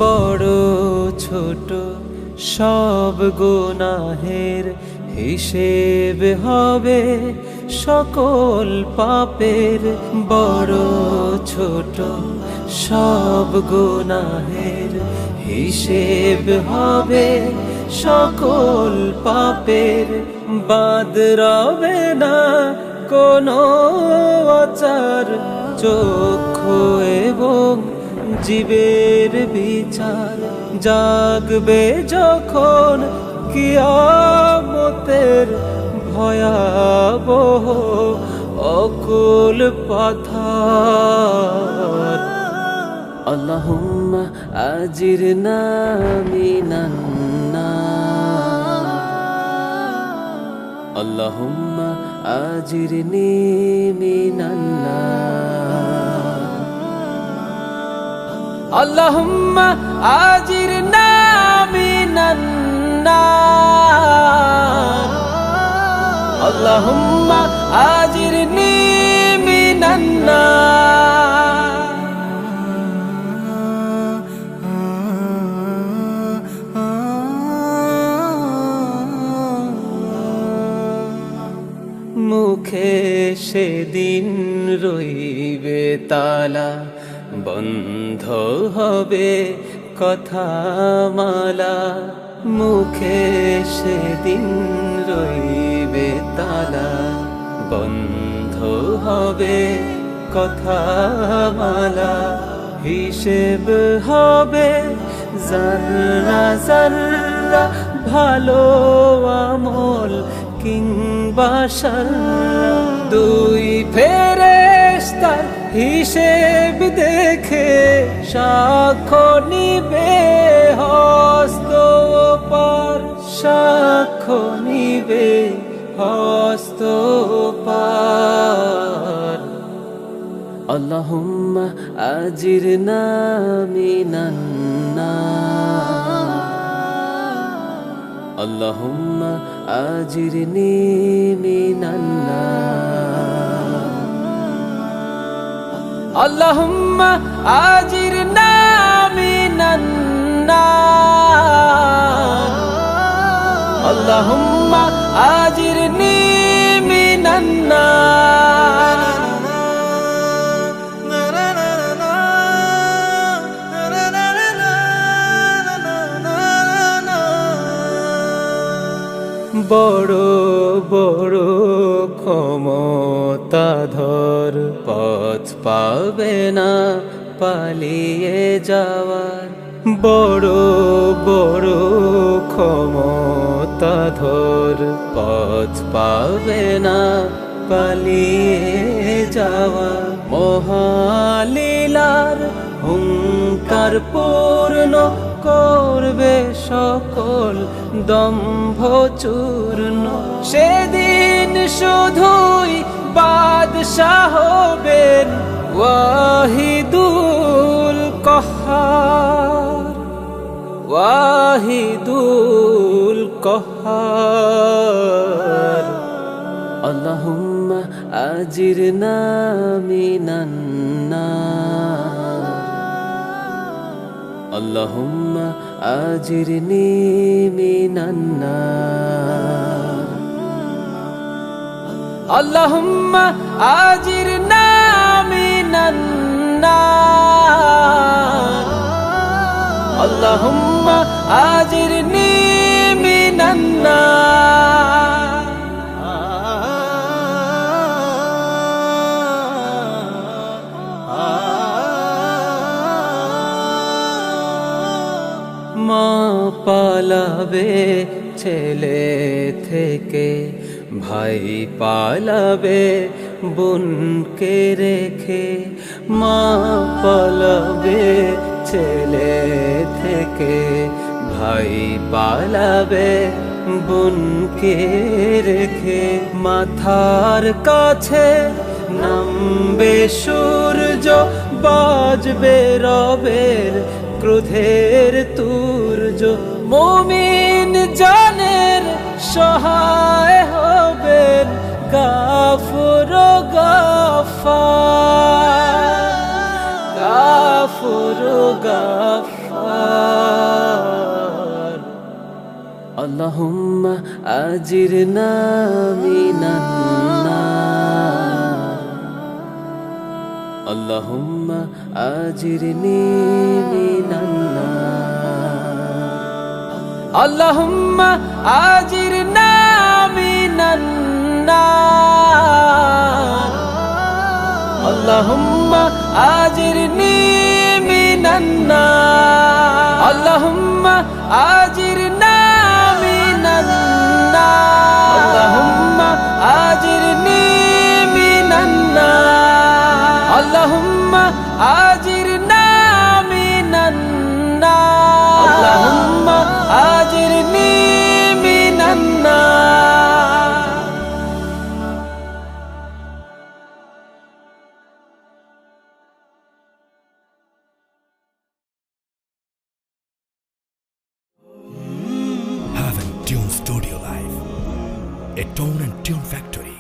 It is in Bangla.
বড় ছোট সব গুনাহের হিসেব হবে সকল পাপের। বড় ছোট সব গুনাহের হিসেব হবে সকল পাপের। বাদ রবে না কোনো আচার, চক্ষু এবং জীবের বিচার। জাগবে যখন কিয়ামতের ভয়াবহ অকুল পাথার। আল্লাহুম্মা আজিরনা মিনান নার, আল্লাহুম্মা আজিরনি মিনান নার, আল্লাহুম্মা আজিরনা মিনান নার, আল্লাহুম্মা আজিরনি মিনান নার। মুখে সেদিন রইবে তালা, বন্ধ হবে কথা মালা। মুখে সেদিন রইবে তালা, বন্ধ হবে কথা মালা। হিসেব হবে জাররা জাররা, ভালো আমল কিংবা শাররা। দুই ফেরেশতার হিসেব দেখে সাক্ষ্য নিবে হস্ত পার, সাক্ষ্য নিবে হস্ত পার। আল্লাহুম্মা আজিরনা মিনান নার, আল্লাহুম্মা আজিরনি মিনান নার, আল্লাহুম্মা আজিরনা মিনান নার, আল্লাহুম্মা আজিরনি মিনান নার। বড় বড় ক্ষমতাধর পথ পাবে না পালিয়ে যাওয়ার। বড় বড় ক্ষমতাধর পথ পাবে না পালিয়ে যাওয়ার। মহালীলার হুঙ্কার পূর্ণ করবে সকল দম্ভ চূর্ণ। সেদিন শুধুই বাদশাহ হবেন ওয়াহিদুল কাহ্হার, ওয়াহিদুল কাহ্হার। আল্লাহুম্মা আজিরনা মিনান নার, আল্লাহুম্মা আজিরনি মিনান নার, আল্লাহুম্মা আজিরনা মিনান নার, আল্লাহুম্মা আজিরনি মিনান নার। মা পালাবে ছেলে থেকে, ভাই পালাবে বোনকে রেখে। মা পালাবে ছেলে থেকে, ভাই পালাবে বোনকে রেখে মাথার কাছে নামবে সূর্য, বাজবে রবের ক্রোধের তুর্য। মুমিন জানের সহায় হবেন গাফুর গাফফার, গাফুর গাফফার। আল্লাহুম্মা আজিরনা মিনান নার, আল্লাহুম্মা আজিরনি মিনান নার, আল্লাহুম্মা আজিরনা মিনান নার, আল্লাহুম্মা আজিরনি মিনান নার, আল্লাহুম্মা আজিরনা মিনান নার, আল্লাহুম্মা আজিরনি মিনান নার, আল্লাহুম্মা আজিরনা মিনান নার, আল্লাহুম্মা আজিরনি মিনান নার। Heaven Tune Studio Live, a tone and tune factory.